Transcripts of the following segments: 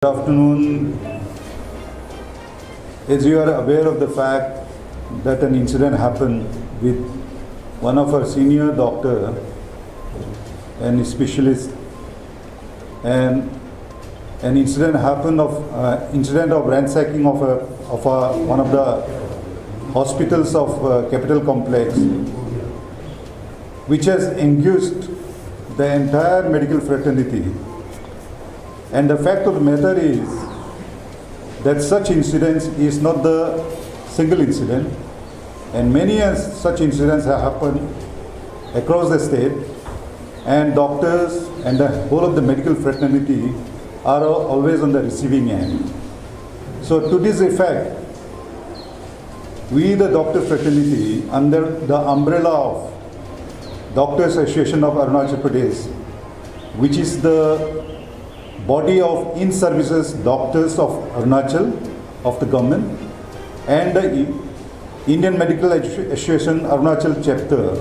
Good afternoon. As you are aware of the fact that an incident happened with one of our senior doctor and specialist, and an incident happened of ransacking of one of the hospitals of Capital Complex, which has engaged the entire medical fraternity. And the fact of the matter is that such incidents is not the single incident, and many such incidents have happened across the state, and doctors and the whole of the medical fraternity are always on the receiving end. So to this effect, we the doctor fraternity, under the umbrella of Doctors Association of Arunachal Pradesh, which is the body of in-services doctors of Arunachal, of the government, and the Indian Medical Association Arunachal chapter,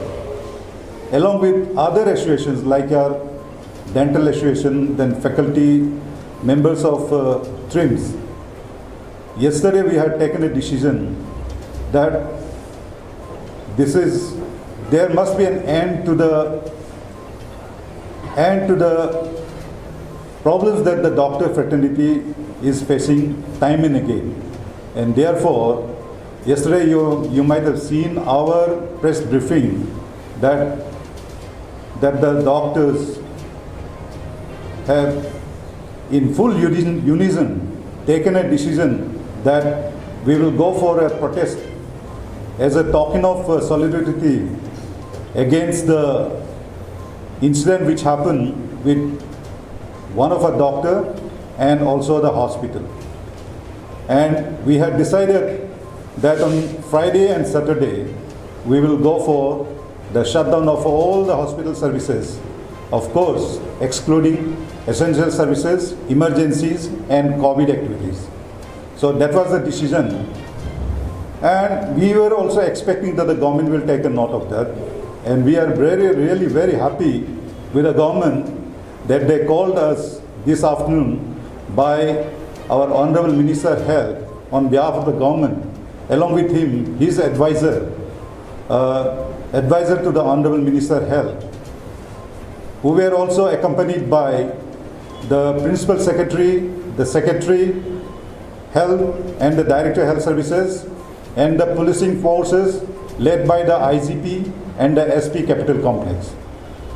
along with other associations like our dental association, then faculty, members of TRIMS. Yesterday we had taken a decision that there must be an end to the problems that the doctor fraternity is facing time and again. And therefore, yesterday you might have seen our press briefing that the doctors have in full unison taken a decision that we will go for a protest as a token of solidarity against the incident which happened with one of our doctor and also the hospital. And we had decided that on Friday and Saturday we will go for the shutdown of all the hospital services, of course excluding essential services, emergencies and COVID activities. So that was the decision, and we were also expecting that the government will take a note of that, and we are really very happy with the government that they called us this afternoon by our Honorable Minister Health on behalf of the government, along with him, his advisor to the Honorable Minister Health, who were also accompanied by the Principal Secretary, the Secretary Health and the Director Health Services, and the policing forces led by the IGP and the SP Capital Complex.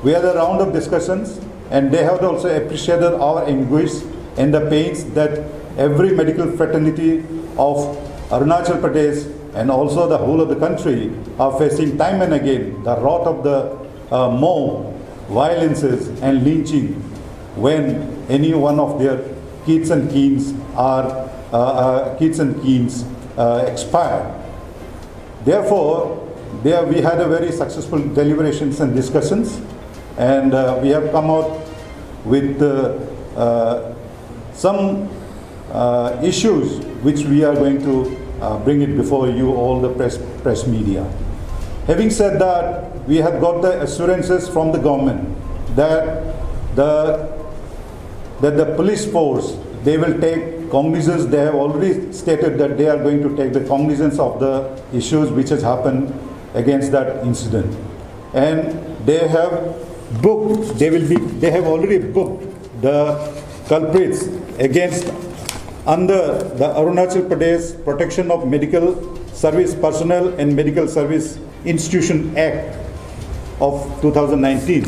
We had a round of discussions, and they have also appreciated our anguish and the pains that every medical fraternity of Arunachal Pradesh and also the whole of the country are facing time and again, the wrath of the mob, violences and lynching when any one of their kids and keens expire. Therefore, we had a very successful deliberations and discussions, and we have come out with some issues which we are going to bring it before you, all the press media. Having said that, we have got the assurances from the government that the police force, they will take cognizance. They have already stated that they are going to take the cognizance of the issues which has happened against that incident, and they have booked, they have already booked the culprits against under the Arunachal Pradesh Protection of Medical Service Personnel and Medical Service Institution Act of 2019,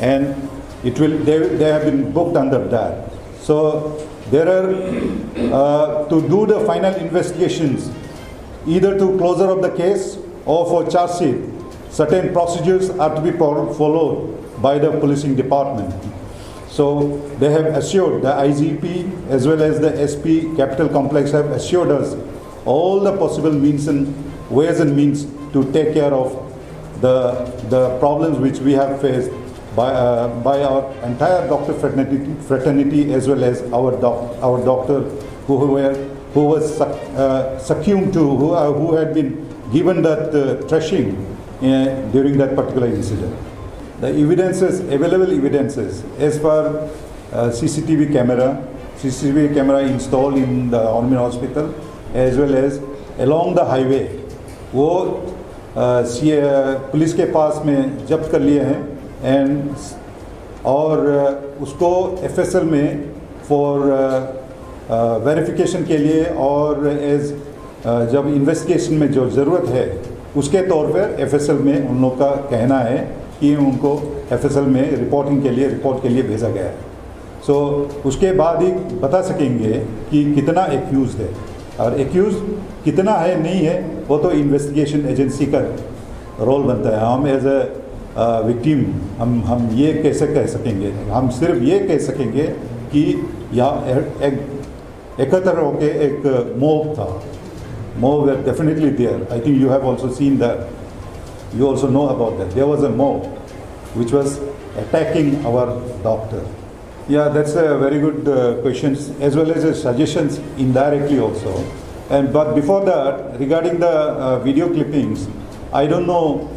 and they have been booked under that. So there are to do the final investigations, either to closure of the case or for charge sheet. Certain procedures are to be followed by the policing department. So they have assured, the IGP as well as the SP Capital Complex have assured us all the possible means and ways and means to take care of the problems which we have faced by our entire doctor fraternity as well as our doctor who was succumbed to, who had been given that thrashing during that particular incident. The evidences, available evidences, as per CCTV camera CCTV camera installed in the Army hospital as well as along the highway. वो police के पास में जब्त कर लिए हैं and और उसको FSL में फॉर वेरिफिकेशन के लिए और एज जब इन्वेस्टिगेशन में जो ज़रूरत है उसके तौर पर FSL में उन लोग का कहना है कि उनको FSL में रिपोर्ट के लिए भेजा गया है. सो उसके बाद ही बता सकेंगे कि कितना एक्यूज है और एक्यूज कितना है नहीं है वो तो इन्वेस्टिगेशन एजेंसी का रोल बनता है. हम एज ए विक्टिम हम ये कैसे कह सकेंगे. हम सिर्फ ये कह सकेंगे कि यहाँ एकत्र होके एक मॉब था. Mob definitely there. I think you have also seen that. You also know about that. There was a mob which was attacking our doctor. Yeah, that's a very good question, as well as suggestions indirectly also. But before that, regarding the video clippings, I don't know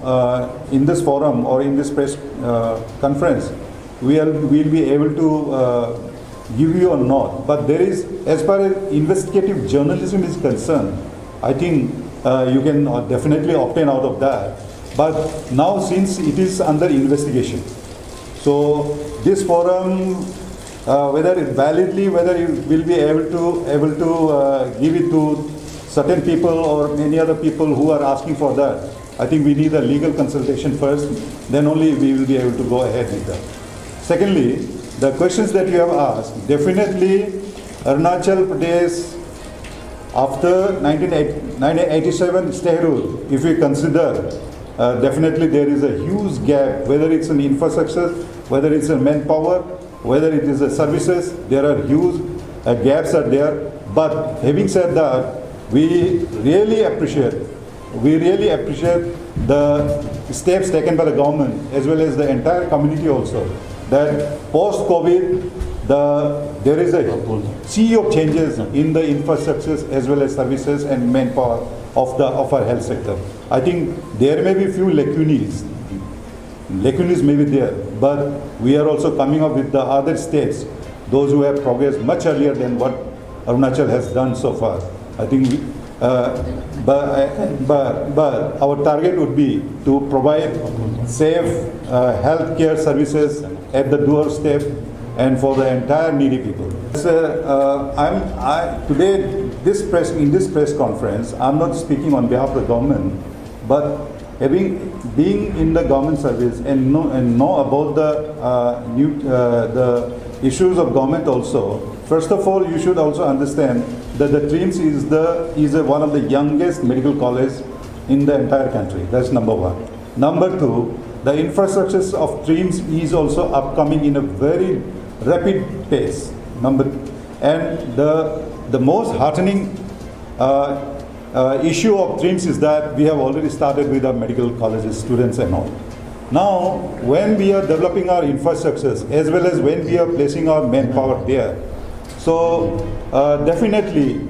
in this forum or in this press conference, we'll be able to give you or not. But there is, as far as investigative journalism is concerned, I think you can definitely obtain out of that. But now since it is under investigation, so this forum, whether it validly, whether you will be able to give it to certain people or many other people who are asking for that, I think we need a legal consultation first, then only we will be able to go ahead with that. Secondly, the questions that you have asked, definitely Arunachal Pradesh after 1987 stay rule, if we consider, definitely there is a huge gap, whether it's an infrastructure, whether it's a manpower, whether it is a services, there are huge gaps are there. But having said that, we really appreciate the steps taken by the government as well as the entire community also, that post-COVID, there is a sea of changes in the infrastructures as well as services and manpower of our health sector. I think there may be few lacunas may be there, but we are also coming up with the other states, those who have progressed much earlier than what Arunachal has done so far. I think, but our target would be to provide safe health care services at the doorstep and for the entire needy people. Today, in this press conference, I'm not speaking on behalf of the government, but being in the government service and know about the issues of government also. First of all, you should also understand that the TRIMS is one of the youngest medical colleges in the entire country. That's number one. Number two, the infrastructures of TRIMS is also upcoming in a very rapid pace. And the most heartening issue of TRIMS is that we have already started with our medical colleges, students and all. Now, when we are developing our infrastructures as well as when we are placing our manpower there, so definitely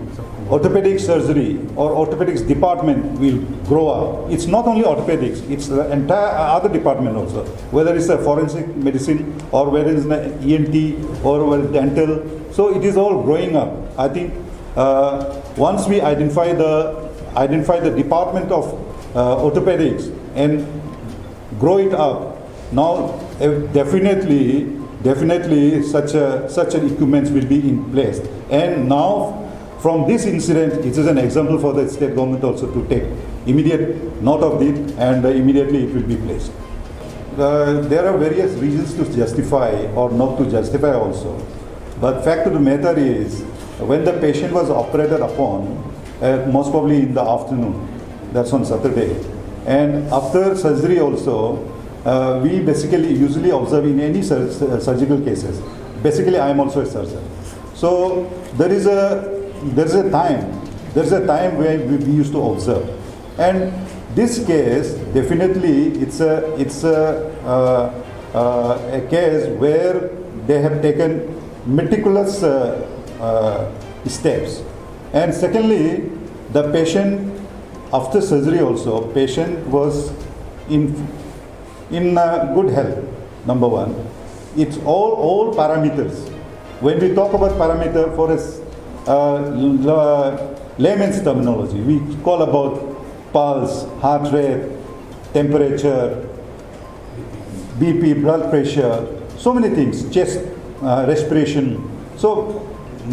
orthopedic surgery or orthopedics department will grow up. It's not only orthopedics, it's the entire other department also, whether it's a forensic medicine or whether it's an ENT or dental. So it is all growing up. I think once we identify the department of orthopedics and grow it up, now definitely such an equipment will be in place. And now from this incident, it is an example for the state government also to take immediate note of it, and immediately it will be placed. There are various reasons to justify or not to justify also. But fact of the matter is, when the patient was operated upon, most probably in the afternoon, that's on Saturday, and after surgery also, we basically usually observe in any surgical cases. Basically, I am also a surgeon. So there is a time where we used to observe, and this case definitely it's a case where they have taken meticulous steps. And secondly, the patient after surgery also, patient was in good health. Number one, it's all parameters when we talk about parameter for layman's terminology, we call about pulse, heart rate, temperature, BP, blood pressure, so many things, chest, respiration. So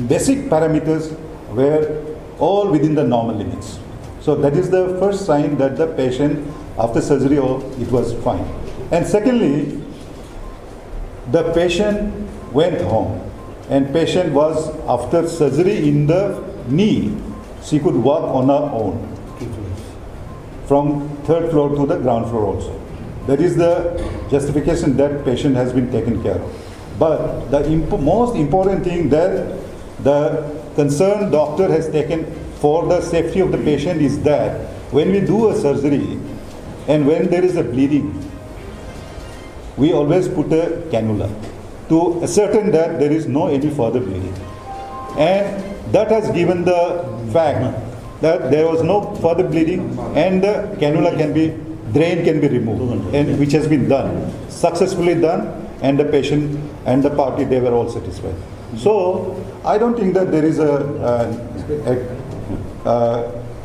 basic parameters were all within the normal limits. So that is the first sign that the patient after surgery, it was fine. And secondly, the patient went home, and patient was after surgery in the knee, she could walk on her own from third floor to the ground floor also. That is the justification that patient has been taken care of. But the most important thing that the concerned doctor has taken for the safety of the patient is that when we do a surgery and when there is a bleeding, we always put a cannula to ascertain that there is no any further bleeding. And that has given the fact that there was no further bleeding and the cannula drain can be removed, and which has been done, successfully done, and the patient and the party, they were all satisfied. So I don't think that there is a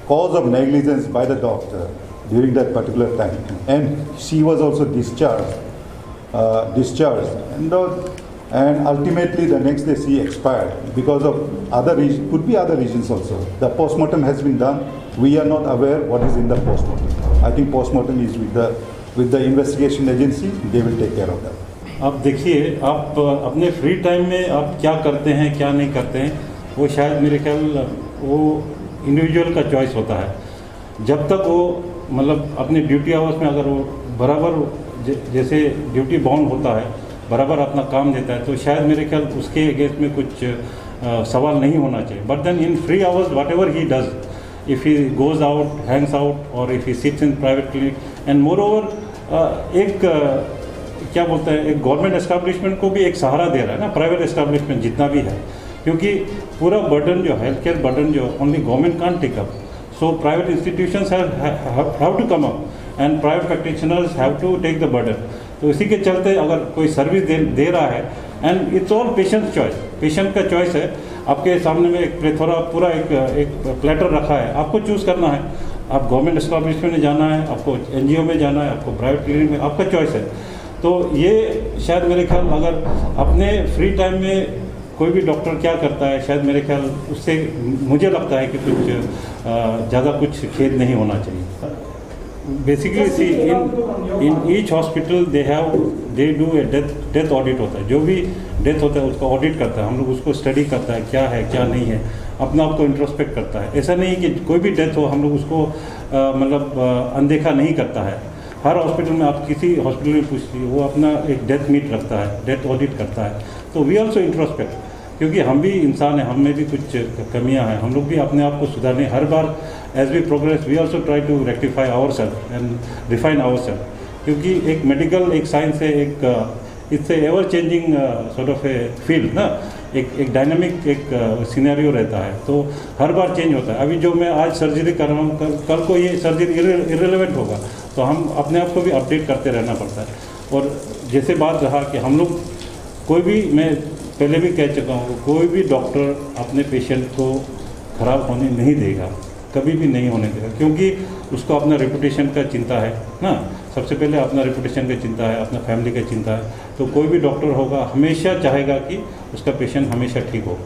cause of negligence by the doctor during that particular time. And she was also discharged, and ultimately the next day she expired because of other reasons, could be other reasons also. The postmortem has been done. We are not aware what is in the postmortem. I think postmortem is with the investigation agency. They will take care of that. आप देखिए, आप अपने free time में आप क्या करते हैं, क्या नहीं करते हैं, वो शायद मेरे ख्याल वो इंडिविजुअल का चॉइस होता है। जब तक वो मतलब अपने ड्यूटी आवर्स में अगर वो बराबर जैसे ड्यूटी बाउंड होता है, बराबर अपना काम देता है, तो शायद मेरे ख्याल उसके अगेंस्ट में कुछ सवाल नहीं होना चाहिए। But then in free hours whatever he does, if he goes out, hangs out, और if he sits in private clinic, and moreover एक क्या बोलते हैं, एक गवर्नमेंट एस्टैब्लिशमेंट को भी एक सहारा दे रहा है ना, प्राइवेट एस्टैब्लिशमेंट जितना भी है, क्योंकि पूरा बर्डन जो हेल्थ केयर बर्डन जो only government can't take up, so private institutions have to come up and private practitioners have to take the burden. तो इसी के चलते अगर कोई सर्विस दे रहा है, and it's all patient choice, patient का चॉइस है। आपके सामने में एक प्लेथोरा पूरा एक प्लेटर रखा है, आपको चूज़ करना है, आप गवर्नमेंट एस्टैब्लिशमेंट में जाना है, आपको एनजीओ में जाना है, आपको प्राइवेट क्लिनिक में, आपका चॉइस है। तो ये शायद मेरे ख्याल अगर अपने फ्री टाइम में कोई भी डॉक्टर क्या करता है, शायद मेरे ख्याल उससे मुझे लगता है कि कुछ ज़्यादा कुछ खेद नहीं होना चाहिए। Basically see in each hospital they do a death audit होता है, जो भी डेथ होता है उसका ऑडिट करता है, हम लोग उसको स्टडी करता है क्या है क्या नहीं है, अपना आप को इंट्रोस्पेक्ट करता है। ऐसा नहीं कि कोई भी डेथ हो हम लोग उसको मतलब अनदेखा नहीं करता है। हर हॉस्पिटल में आप किसी हॉस्पिटल में पूछिए, वो अपना एक डेथ मीट रखता है, डेथ ऑडिट करता है। तो वी ऑल्सो इंट्रोस्पेक्ट, क्योंकि हम भी इंसान हैं, हम में भी कुछ कमियां हैं, हम लोग भी अपने आप को सुधारने, हर बार as we progress we also try to rectify our self and refine our self, क्योंकि एक मेडिकल एक साइंस है, एक it's ever changing sort of a field ना, एक डायनामिक एक सिनेरियो रहता है, तो हर बार चेंज होता है। अभी जो मैं आज सर्जरी कर रहा हूँ, कल को ये सर्जरी इरेलेवेंट होगा, तो हम अपने आप को भी अपडेट करते रहना पड़ता है। और जैसे बात रहा कि हम लोग कोई भी, मैं पहले भी कह चुका हूँ, कोई भी डॉक्टर अपने पेशेंट को ख़राब होने नहीं देगा, कभी भी नहीं होने देगा, क्योंकि उसको अपना रेपुटेशन का चिंता है ना, सबसे पहले अपना रेपुटेशन का चिंता है, अपना फैमिली का चिंता है। तो कोई भी डॉक्टर होगा हमेशा चाहेगा कि उसका पेशेंट हमेशा ठीक हो।